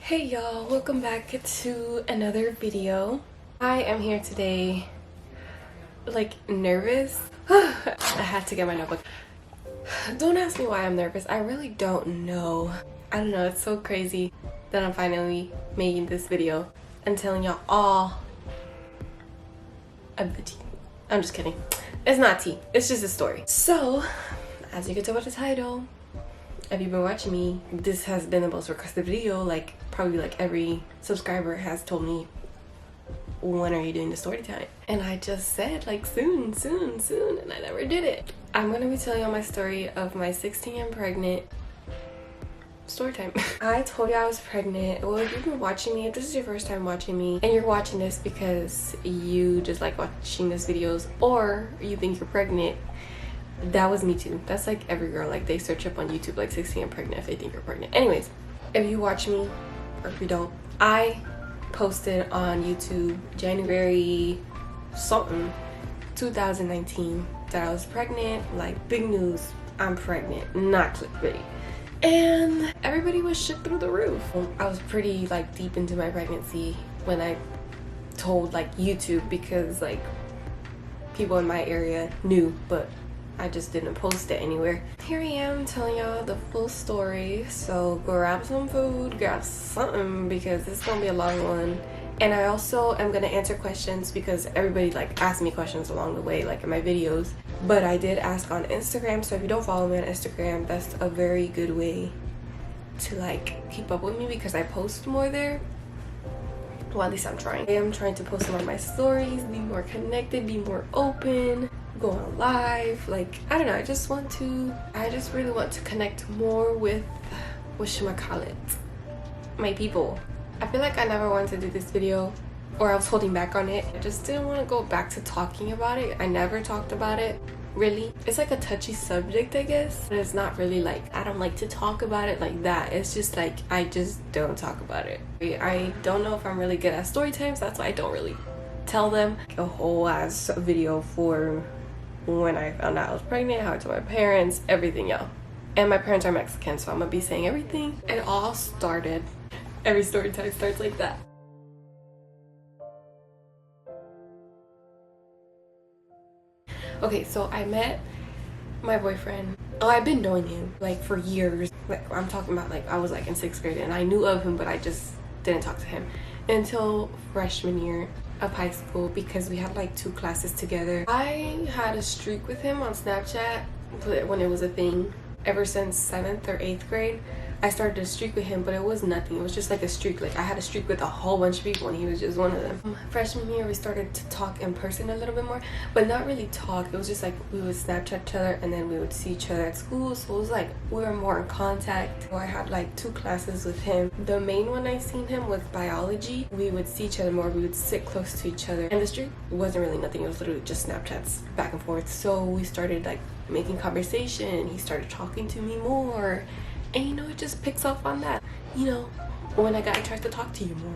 Hey y'all, welcome back to another video. I am here today like nervous. I had to get my notebook. Don't ask me why I'm nervous. I really don't know. I don't know, it's so crazy that I'm finally making this video and telling y'all all of the tea. I'm just kidding. It's not tea, it's just a story. So, as you can tell by the title, if you've been watching me, this has been the most requested video. Like probably like every subscriber has told me, when are you doing the story time? And I just said like soon, and I never did it. I'm gonna be telling you my story of my 16 and pregnant story time. I told you I was pregnant. Well, if you've been watching me, if this is your first time watching me and you're watching this because you just like watching these videos or you think you're pregnant, that was me too. That's like every girl, like they search up on YouTube like 16 and pregnant if they think you're pregnant. Anyways, if you watch me or if you don't, I posted on YouTube January something 2019 that I was pregnant. Like big news, I'm pregnant, not clickbait. And everybody was shit through the roof. I was pretty like deep into my pregnancy when I told like YouTube, because like people in my area knew, but I just didn't post it anywhere. Here I am telling y'all the full story, so grab some food, grab something, because it's gonna be a long one. And I also am gonna answer questions because everybody like asked me questions along the way, like in my videos. But I did ask on Instagram, so if you don't follow me on Instagram, that's a very good way to like keep up with me because I post more there. Well, at least I'm trying. I am trying to post more of my stories, be more connected, be more open, go on live. Like, I don't know, I just really want to connect more with whatchamacallit, my people. I feel like I never wanted to do this video, or I was holding back on it. I just didn't want to go back to talking about it. I never talked about it, really. It's like a touchy subject, I guess, but it's not really like I don't like to talk about it like that. It's just like I just don't talk about it. I don't know if I'm really good at story times. That's why I don't really tell them. A whole ass video for when I found out I was pregnant, how I told my parents, everything, y'all. And my parents are Mexican, so I'm gonna be saying everything. It all started, every story time starts like that. Okay, so I met my boyfriend. Oh, I've been knowing him like for years. Like I'm talking about like I was like in 6th grade and I knew of him, but I just didn't talk to him until freshman year of high school because we had like 2 classes together. I had a streak with him on Snapchat when it was a thing. Ever since 7th or 8th grade, I started a streak with him, but it was nothing. It was just like a streak. Like I had a streak with a whole bunch of people and he was just one of them. Freshman year, we started to talk in person a little bit more, but not really talk. It was just like we would Snapchat each other and then we would see each other at school. So it was like we were more in contact. So I had like 2 classes with him. The main one I seen him was biology. We would see each other more. We would sit close to each other. And the streak wasn't really nothing. It was literally just Snapchats back and forth. So we started like making conversation. He started talking to me more. And you know, it just picks up on that. You know, when a guy tries to talk to you more.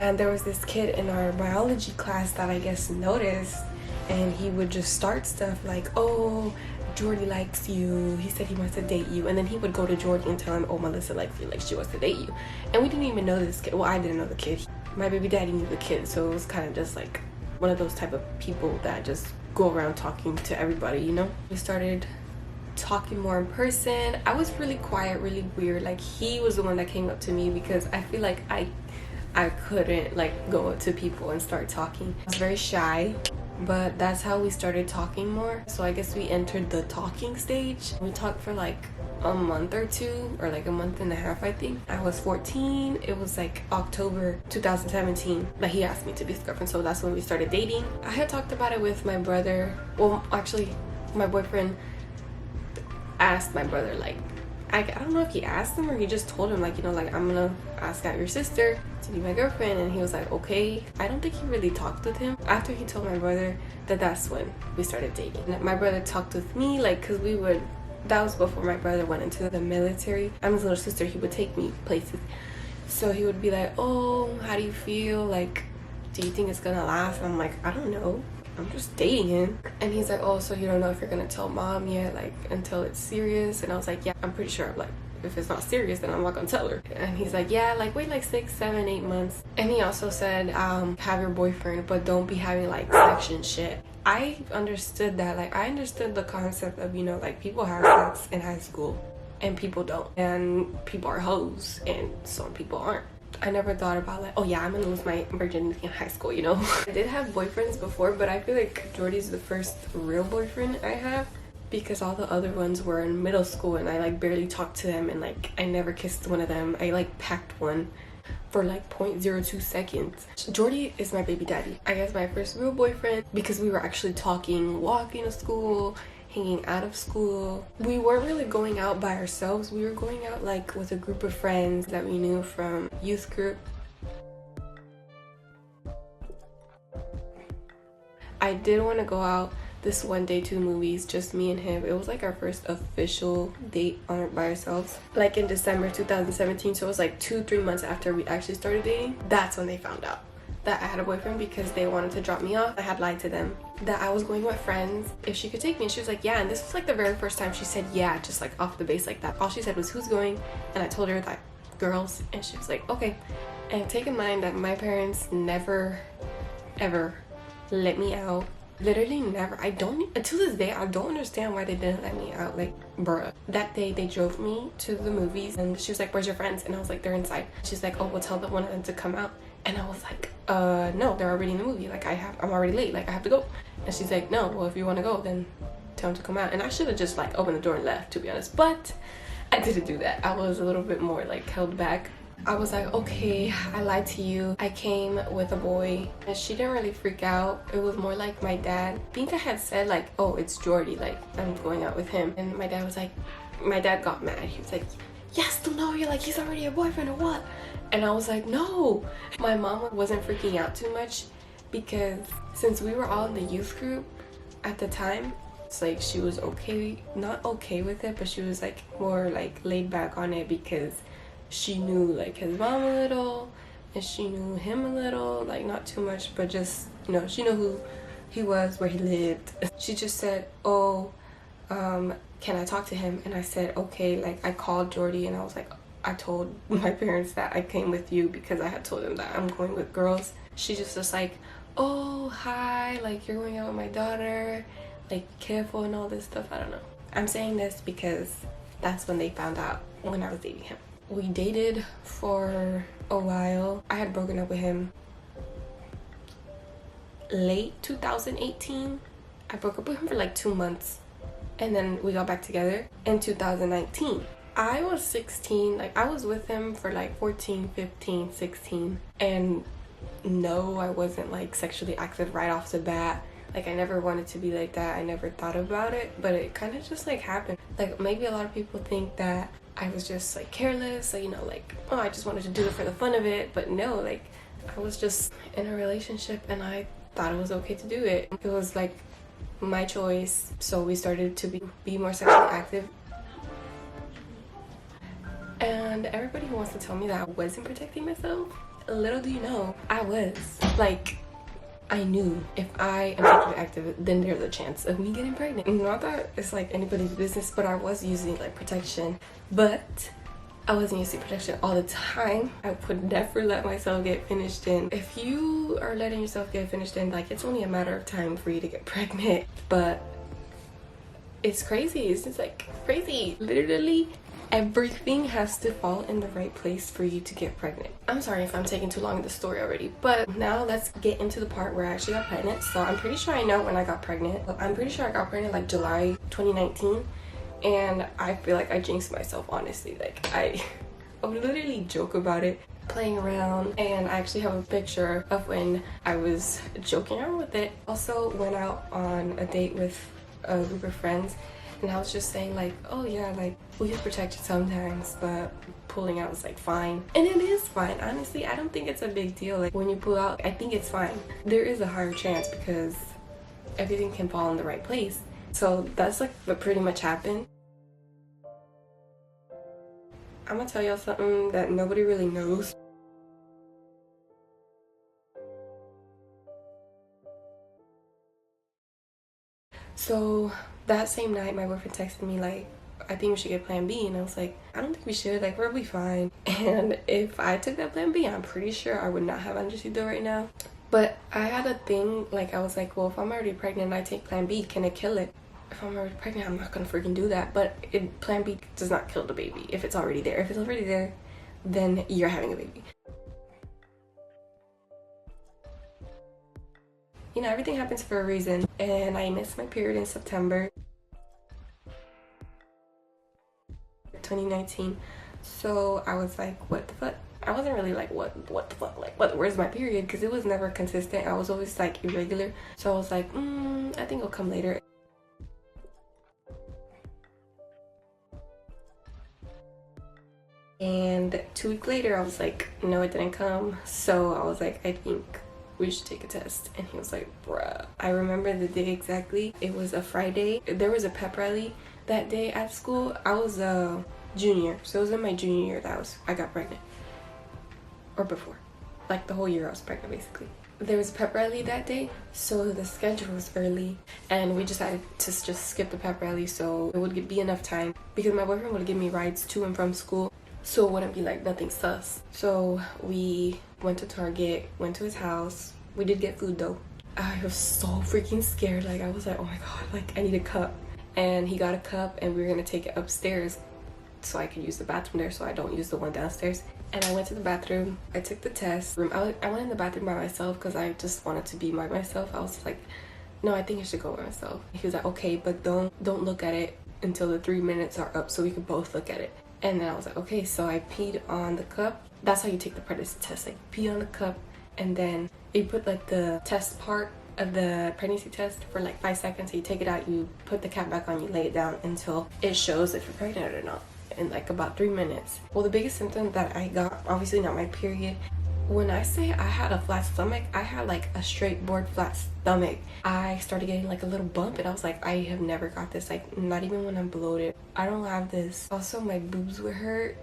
And there was this kid in our biology class that I guess noticed, and he would just start stuff like, oh, Jordy likes you. He said he wants to date you. And then he would go to Jordy and tell him, oh, Melissa likes you, like she wants to date you. And we didn't even know this kid. Well, I didn't know the kid. My baby daddy knew the kid. So it was kind of just like one of those type of people that just go around talking to everybody, you know? We started talking more in person. I was really quiet, really weird. Like he was the one that came up to me because I feel like I couldn't like go up to people and start talking. I was very shy, but that's how we started talking more. So I guess we entered the talking stage. We talked for like a month or 2, or like a month and a half, I think. I was 14. It was like October 2017 that he asked me to be his girlfriend, so that's when we started dating. I had talked about it with my brother. Well, actually my boyfriend asked my brother, like I don't know if he asked him or he just told him, like, you know, like I'm gonna ask out your sister to be my girlfriend, and he was like, okay. I don't think he really talked with him. After he told my brother, that's when we started dating. And my brother talked with me, like, because that was before my brother went into the military. I'm his little sister. He would take me places, so he would be like, oh, how do you feel, like, do you think it's gonna last? And I'm like, I don't know, I'm just dating him. And he's like, oh, so you don't know if you're gonna tell mom yet, like until it's serious? And I was like, yeah, I'm pretty sure like if it's not serious, then I'm not gonna tell her. And he's like, yeah, like wait like 6, 7, 8 months. And he also said, have your boyfriend, but don't be having like sex and shit. I understood that. Like, I understood the concept of, you know, like people have sex in high school and people don't, and people are hoes and some people aren't. I never thought about like, oh yeah, I'm gonna lose my virginity in high school, you know. I did have boyfriends before, but I feel like Jordy's the first real boyfriend I have, because all the other ones were in middle school and I like barely talked to them, and like I never kissed one of them. I like packed one for like 0.02 seconds. Jordy is my baby daddy. I guess my first real boyfriend, because we were actually talking, walking to school, hanging out of school. We weren't really going out by ourselves. We were going out like with a group of friends that we knew from youth group. I did want to go out this one day to the movies, just me and him. It was like our first official date on by ourselves, like in December 2017. So it was like 2-3 months after we actually started dating. That's when they found out that I had a boyfriend, because they wanted to drop me off. I had lied to them that I was going with friends, if she could take me, and she was like, yeah. And this was like the very first time she said yeah, just like off the base like that. All she said was, who's going? And I told her that, girls. And she was like, okay. And take in mind that my parents never ever let me out. Literally never. I don't, until this day, I don't understand why they didn't let me out. Like, bruh. That day they drove me to the movies and she was like, where's your friends? And I was like, they're inside. She's like, oh, well, tell one of them to come out. And I was like, no, they're already in the movie. Like, I'm already late. Like, I have to go. And she's like, no, well, if you want to go, then tell them to come out. And I should have just like opened the door and left, to be honest. But I didn't do that. I was a little bit more like held back. I was like, okay, I lied to you. I came with a boy. And she didn't really freak out. It was more like my dad. Binka had said like, oh, it's Jordy. Like, I'm going out with him. And my dad was like, my dad got mad. He was like, yes, don't know. You're like, he's already your boyfriend or what? And I was like, no. My mom wasn't freaking out too much, because since we were all in the youth group at the time, it's like she was okay, not okay with it, but she was like more like laid back on it, because she knew like his mom a little and she knew him a little, like not too much, but just, you know, she knew who he was, where he lived. She just said, oh, can I talk to him? And I said, okay. Like, I called Jordy and I was like, I told my parents that I came with you because I had told them that I'm going with girls. She just was like, oh, hi, like, you're going out with my daughter, like, be careful and all this stuff. I don't know. I'm saying this because that's when they found out, when I was dating him. We dated for a while. I had broken up with him late 2018. I broke up with him for like 2 months, and then we got back together in 2019. I was 16, like I was with him for like 14, 15, 16. And no, I wasn't like sexually active right off the bat. Like, I never wanted to be like that. I never thought about it, but it kind of just like happened. Like, maybe a lot of people think that I was just like careless, like, you know, like, oh, I just wanted to do it for the fun of it. But no, like, I was just in a relationship and I thought it was okay to do it. It was like my choice. So we started to be more sexually active. And everybody who wants to tell me that I wasn't protecting myself, little do you know, I was. Like, I knew if I am sexually active, then there's a chance of me getting pregnant. Not that it's like anybody's business, but I was using like protection. But I wasn't using protection all the time. I would never let myself get finished in. If you are letting yourself get finished in, like, it's only a matter of time for you to get pregnant. But it's crazy. It's just like crazy. Literally, everything has to fall in the right place for you to get pregnant. I'm sorry if I'm taking too long in the story already, but now let's get into the part where I actually got pregnant. So I'm pretty sure I know when I got pregnant. I'm pretty sure I got pregnant like July 2019, and I feel like I jinxed myself, honestly. Like, I would literally joke about it, playing around, and I actually have a picture of when I was joking around with it. Also went out on a date with a group of friends, and I was just saying like, oh yeah, like, we get protected sometimes, but pulling out is like fine. And it is fine, honestly. I don't think it's a big deal. Like, when you pull out, I think it's fine. There is a higher chance because everything can fall in the right place. So that's like what pretty much happened. I'm gonna tell y'all something that nobody really knows. So that same night, my boyfriend texted me like, I think we should get plan B. And I was like, I don't think we should, like we'll be fine. And if I took that plan B, I'm pretty sure I would not have Andresito right now. But I had a thing, like I was like, well, if I'm already pregnant and I take plan B, can it kill it? If I'm already pregnant, I'm not gonna freaking do that. But plan B does not kill the baby if it's already there. If it's already there, then you're having a baby. You know, everything happens for a reason. And I missed my period in September 2019. So I was like, what the fuck? I wasn't really like, what the fuck? Like, where's my period? Because it was never consistent. I was always like irregular. So I was like, I think it'll come later. And 2 weeks later, I was like, no, it didn't come. So I was like, I think we should take a test. And he was like, bruh. I remember the day exactly. It was a Friday. There was a pep rally that day at school. I was a junior. So it was in my junior year that I got pregnant. Or before. Like the whole year I was pregnant basically. There was a pep rally that day, so the schedule was early, and we decided to just skip the pep rally so it would be enough time, because my boyfriend would give me rides to and from school, so it wouldn't be like nothing sus. So we went to Target, went to his house. We did get food though. I was so freaking scared. Like I was like, oh my god, like I need a cup. And he got a cup and we were gonna take it upstairs so I could use the bathroom there, so I don't use the one downstairs. And I went to the bathroom. I took the test. I went in the bathroom by myself because I just wanted to be by myself. I was like, no, I think I should go by myself. He was like, okay, but don't look at it until the 3 minutes are up so we can both look at it. And then I was like, okay. So I peed on the cup. That's how you take the pregnancy test. Like pee on the cup, and then you put like the test part of the pregnancy test for like 5 seconds. So you take it out, you put the cap back on, you lay it down until it shows if you're pregnant or not, in like about 3 minutes. Well, the biggest symptom that I got, obviously not my period. When I say I had a flat stomach, I had like a straight board flat stomach. I started getting like a little bump and I was like, I have never got this, like not even when I'm bloated. I don't have this. Also, my boobs would hurt.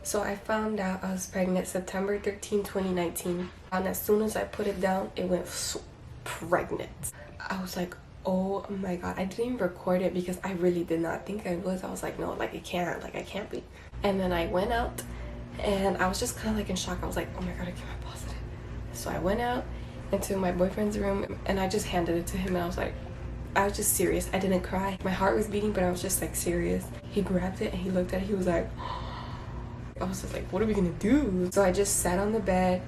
So I found out I was pregnant September 13, 2019. And as soon as I put it down, it went pregnant. I was like, oh my god. I didn't even record it because I really did not think I was. I was like, no, like it can't, like I can't be. And then I went out and I was just kind of like in shock. I was like, oh my god, I came out positive. So I went out into my boyfriend's room and I just handed it to him, and I was just serious. I didn't cry. My heart was beating, but I was just like serious. He grabbed it and he looked at it. He was like, I was just like, what are we gonna do? So I just sat on the bed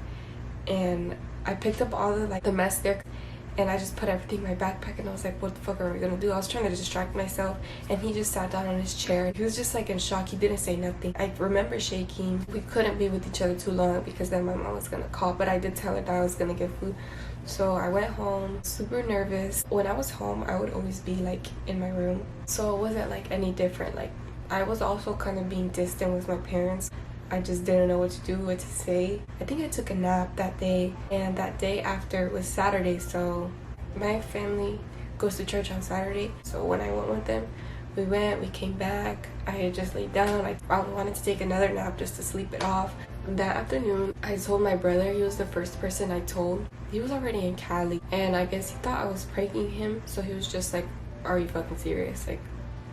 and I picked up all the mess there, and I just put everything in my backpack, and I was like, what the fuck are we gonna do? I was trying to distract myself, and he just sat down on his chair. He was just like in shock. He didn't say nothing. I remember shaking. We couldn't be with each other too long because then my mom was gonna call, but I did tell her that I was gonna get food. So I went home super nervous. When I was home, I would always be like in my room, so it wasn't like any different. Like I was also kind of being distant with my parents. I just didn't know what to do, what to say. I think I took a nap that day, and that day after was Saturday, so my family goes to church on Saturday. So when I went with them, we came back. I had just laid down. I probably wanted to take another nap just to sleep it off. That afternoon, I told my brother. He was the first person I told. He was already in Cali, and I guess he thought I was pranking him, so he was just like, are you fucking serious? Like,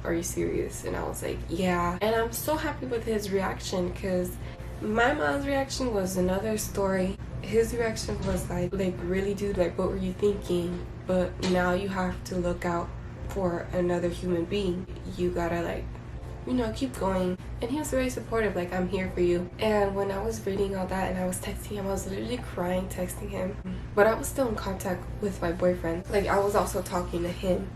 are you serious? And I was like, yeah. And I'm so happy with his reaction, because my mom's reaction was another story. His reaction was like really, dude, like what were you thinking? But now you have to look out for another human being. You gotta like, you know, keep going. And he was very supportive, like, I'm here for you. And when I was reading all that and I was texting him, I was literally crying texting him. But I was still in contact with my boyfriend. Like, I was also talking to him.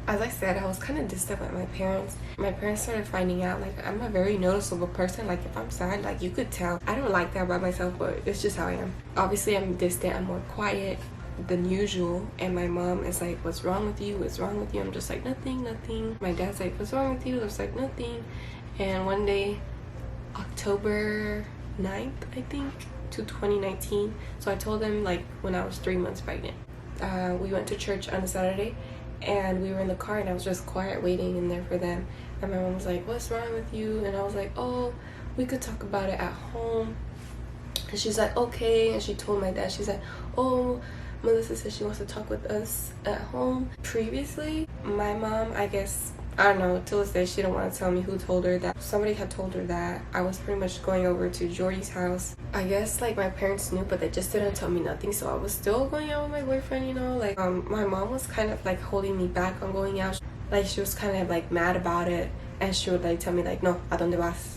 As I said, I was kind of distant with my parents. My parents started finding out, like, I'm a very noticeable person. Like, if I'm sad, like, you could tell. I don't like that about myself, but it's just how I am. Obviously, I'm distant. I'm more quiet than usual. And my mom is like, what's wrong with you? What's wrong with you? I'm just like, nothing, nothing. My dad's like, what's wrong with you? I was like, nothing. And one day, October 9th, I think, to 2019. So I told them, like, when I was 3 months pregnant. We went to church on a Saturday. And we were in the car, and I was just quiet waiting in there for them. And my mom was like, what's wrong with you? And I was like, oh, we could talk about it at home. And she's like, okay. And she told my dad, she's like, oh, Melissa said she wants to talk with us at home. Previously, my mom, I guess, I don't know, till this day she don't want to tell me who told her that. Somebody had told her that I was pretty much going over to Jordy's house. I guess like my parents knew, but they just didn't tell me nothing, so I was still going out with my boyfriend, you know. Like my mom was kind of like holding me back on going out. Like she was kind of like mad about it, and she would like tell me like, no, ¿a dónde vas?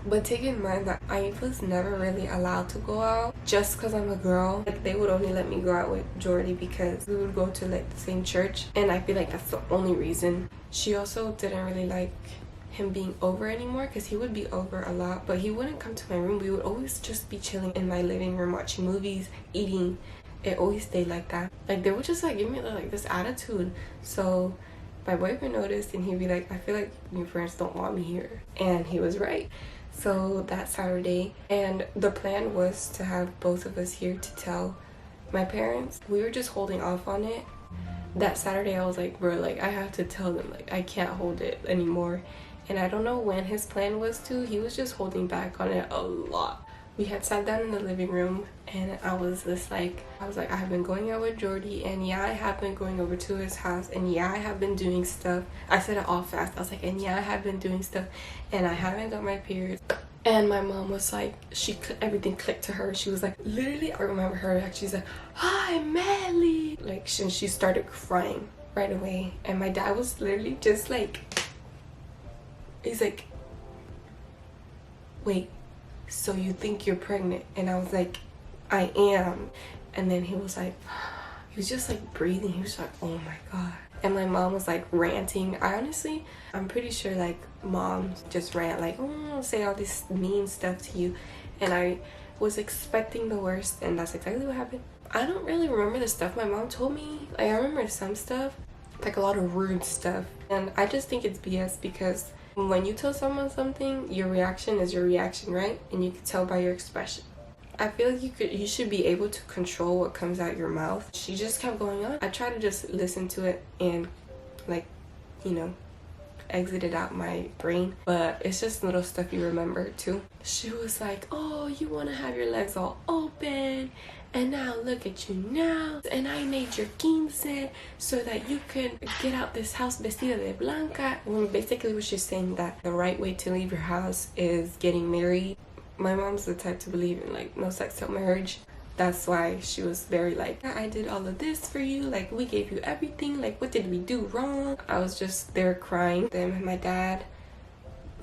But take in mind that I was never really allowed to go out just because I'm a girl. Like they would only let me go out with Jordy because we would go to like the same church, and I feel like that's the only reason. She also didn't really like him being over anymore because he would be over a lot, but he wouldn't come to my room. We would always just be chilling in my living room, watching movies, eating. It always stayed like that. Like they would just like give me like this attitude. So my boyfriend noticed, and he'd be like, I feel like your parents don't want me here. And he was right. So that Saturday, and the plan was to have both of us here to tell my parents. We were just holding off on it. That Saturday I was like, bro, like I have to tell them, like I can't hold it anymore. And I don't know when his plan was to. He was just holding back on it a lot. We had sat down in the living room, and I was like, I have been going out with Jordy, and yeah, I have been going over to his house, and yeah, I have been doing stuff. I said it all fast. I was like, and yeah, I have been doing stuff, and I haven't got my period. And my mom was like, everything clicked to her. She was like, literally, I remember her actually said, hi, Melly. Like, she started crying right away. And my dad was literally just like, he's like, wait, so you think you're pregnant? And I was like, I am. And then he was just like breathing. He was like, oh my God. And my mom was like ranting. I'm pretty sure like moms just rant like, oh, say all this mean stuff to you. And I was expecting the worst, and that's exactly what happened. I don't really remember the stuff my mom told me. Like I remember some stuff, like a lot of rude stuff. And I just think it's BS because when you tell someone something, your reaction is your reaction, right? And you can tell by your expression. I feel like you should be able to control what comes out your mouth. She just kept going on. I tried to just listen to it and like, you know, exit it out my brain, but it's just little stuff you remember too. She was like, oh, you want to have your legs all open, and now look at you now, and I made your 15 so that you can get out this house vestida de blanca. Well, basically what she's saying that the right way to leave your house is getting married. My mom's the type to believe in like no sex till marriage. That's why she was very like, I did all of this for you, like we gave you everything, like what did we do wrong? I was just there crying. Then my dad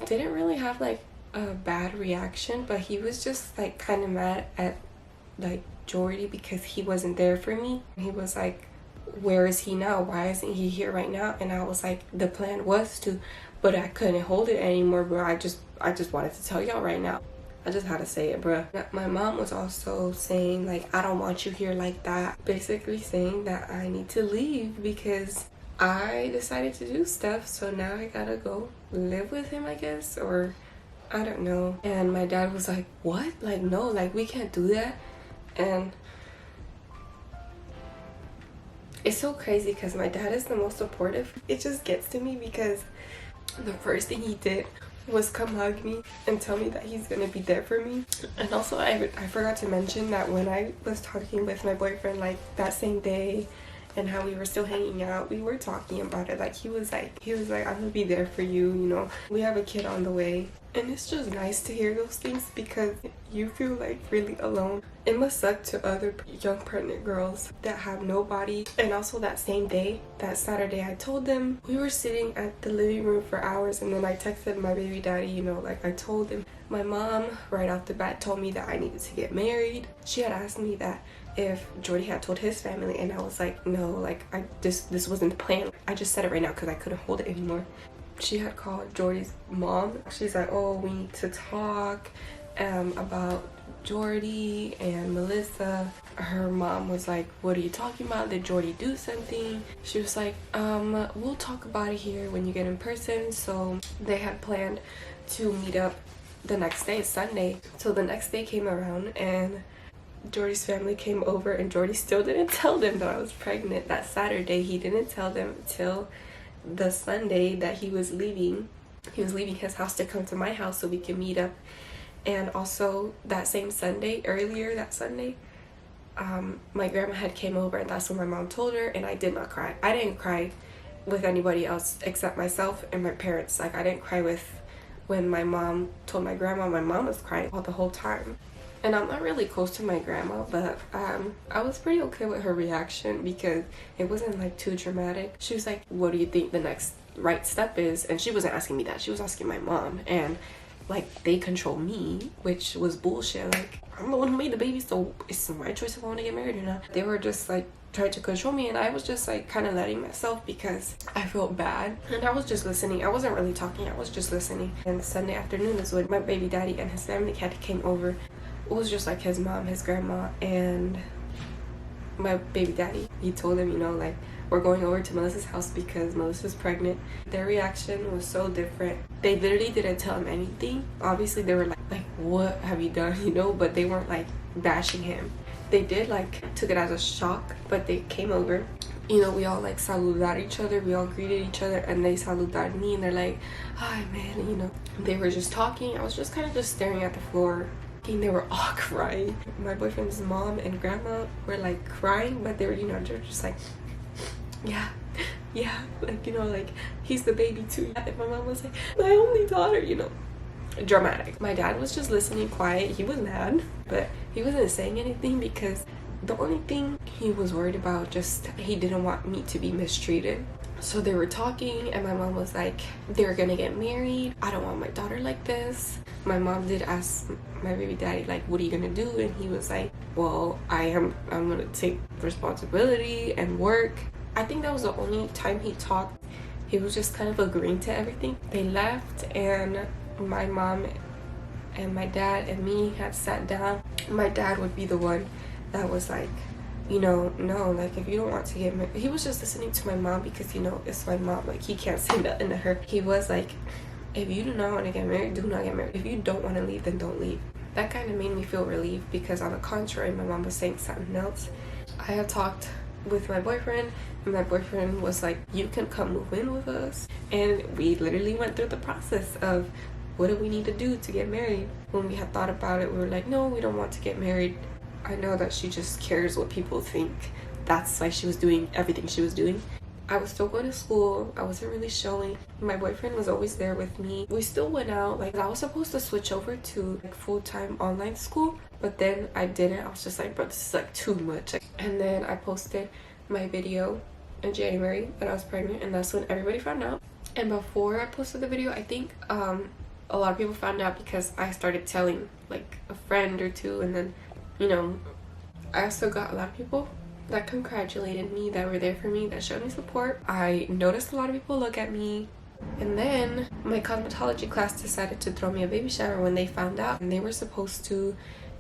didn't really have like a bad reaction, but he was just like kind of mad at like Jordy because he wasn't there for me. He was like, where is he now? Why isn't he here right now? And I was like, the plan was to, but I couldn't hold it anymore, bro. I just wanted to tell y'all right now. I just had to say it, bruh. My mom was also saying like, I don't want you here like that. Basically saying that I need to leave because I decided to do stuff. So now I gotta go live with him, I guess, or I don't know. And my dad was like, what? Like, no, like we can't do that. And it's so crazy because my dad is the most supportive. It just gets to me because the first thing he did was come hug me and tell me that he's gonna be there for me. And also I forgot to mention that when I was talking with my boyfriend like that same day and how we were still hanging out, we were talking about it. Like he was like I'm gonna be there for you, you know, we have a kid on the way. And it's just nice to hear those things because you feel like really alone. It must suck to other young pregnant girls that have nobody. And also that same day, that Saturday, I told them, we were sitting at the living room for hours, and then I texted my baby daddy, you know, like I told him. My mom right off the bat told me that I needed to get married. She had asked me that if Jordy had told his family, and I was like, no, like this wasn't the plan. I just said it right now because I couldn't hold it anymore. She had called Jordy's mom. She's like, oh, we need to talk about Jordy and Melissa. Her mom was like, what are you talking about? Did Jordy do something? She was like, we'll talk about it here when you get in person. So they had planned to meet up the next day, Sunday. So the next day came around and Jordy's family came over, and Jordy still didn't tell them that I was pregnant. That Saturday, he didn't tell them till the Sunday that he was leaving. He was leaving his house to come to my house so we could meet up. And also that same Sunday, earlier that Sunday, my grandma had came over, and that's when my mom told her, and I did not cry. I didn't cry with anybody else except myself and my parents. Like, I didn't cry when my mom told my grandma. My mom was crying all the whole time. And I'm not really close to my grandma, but I was pretty okay with her reaction because it wasn't like too dramatic. She was like, what do you think the next right step is? And she wasn't asking me that, she was asking my mom. And like, they control me, which was bullshit. Like, I'm the one who made the baby, so it's my choice if I want to get married or not. They were just like trying to control me, and I was just like kind of letting myself because I felt bad. And I was just listening. I wasn't really talking, I was just listening. And Sunday afternoon is when my baby daddy and his family came over. It was just like his mom, his grandma, and my baby daddy. He told them, you know, like, we're going over to Melissa's house because Melissa's pregnant. Their reaction was so different. They literally didn't tell him anything. Obviously they were like what have you done, you know, but they weren't like bashing him. They did like took it as a shock, but they came over. You know, we all like saluded each other, we all greeted each other, and they saluded me, and they're like, hi man, you know. They were just talking. I was just kind of just staring at the floor. They were all crying. My boyfriend's mom and grandma were like crying, but they were, you know, they're just like, yeah, like, you know, like, he's the baby too. And my mom was like, my only daughter, you know, dramatic. My dad was just listening quiet. He was mad, but he wasn't saying anything because the only thing he was worried about, just he didn't want me to be mistreated. So they were talking, and my mom was like, they're gonna get married, I don't want my daughter like this. My mom did ask my baby daddy, like, what are you gonna do? And he was like, well, I'm gonna take responsibility and work. I think that was the only time he talked. He was just kind of agreeing to everything. They left, and my mom and my dad and me had sat down. My dad would be the one that was like, you know, no, like, if you don't want to get married. He was just listening to my mom because, you know, it's my mom. Like, he can't say nothing to her. He was like, if you do not want to get married, do not get married. If you don't want to leave, then don't leave. That kind of made me feel relieved because, on the contrary, my mom was saying something else. I had talked with my boyfriend, and my boyfriend was like, you can come move in with us. And we literally went through the process of, what do we need to do to get married? When we had thought about it, we were like, no, we don't want to get married. I know that she just cares what people think. That's why she was doing everything she was doing. I was still going to school. I wasn't really showing. My boyfriend was always there with me. We still went out. Like, I was supposed to switch over to like full-time online school, but then I didn't. I was just like, bro, this is like too much. And then I posted my video in January that I was pregnant, and that's when everybody found out. And before I posted the video, I think a lot of people found out because I started telling like a friend or two, and then, you know, I also got a lot of people that congratulated me, that were there for me, that showed me support. I noticed a lot of people look at me. And then my cosmetology class decided to throw me a baby shower when they found out, and they were supposed to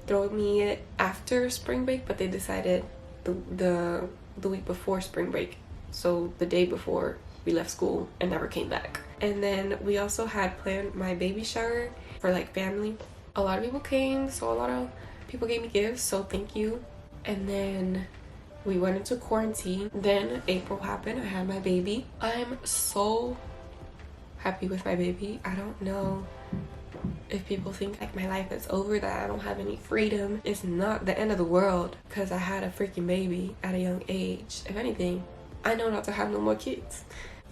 throw me after spring break, but they decided the week before spring break, so the day before we left school and never came back. And then we also had planned my baby shower for like family. A lot of people came, so a lot of people gave me gifts, so thank you. And then we went into quarantine. Then April happened. I had my baby. I'm so happy with my baby. I don't know if people think like my life is over, that I don't have any freedom. It's not the end of the world because I had a freaking baby at a young age. If anything, I know not to have no more kids.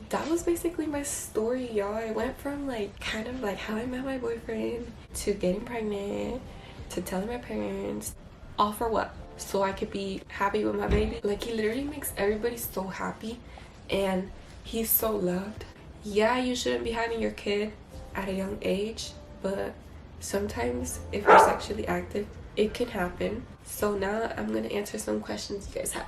That was basically my story, y'all. I went from like kind of like how I met my boyfriend to getting pregnant to telling my parents, all for what? So I could be happy with my baby. Like, he literally makes everybody so happy, and he's so loved. Yeah, you shouldn't be having your kid at a young age, but sometimes if you're sexually active, it can happen. So now I'm gonna answer some questions you guys have.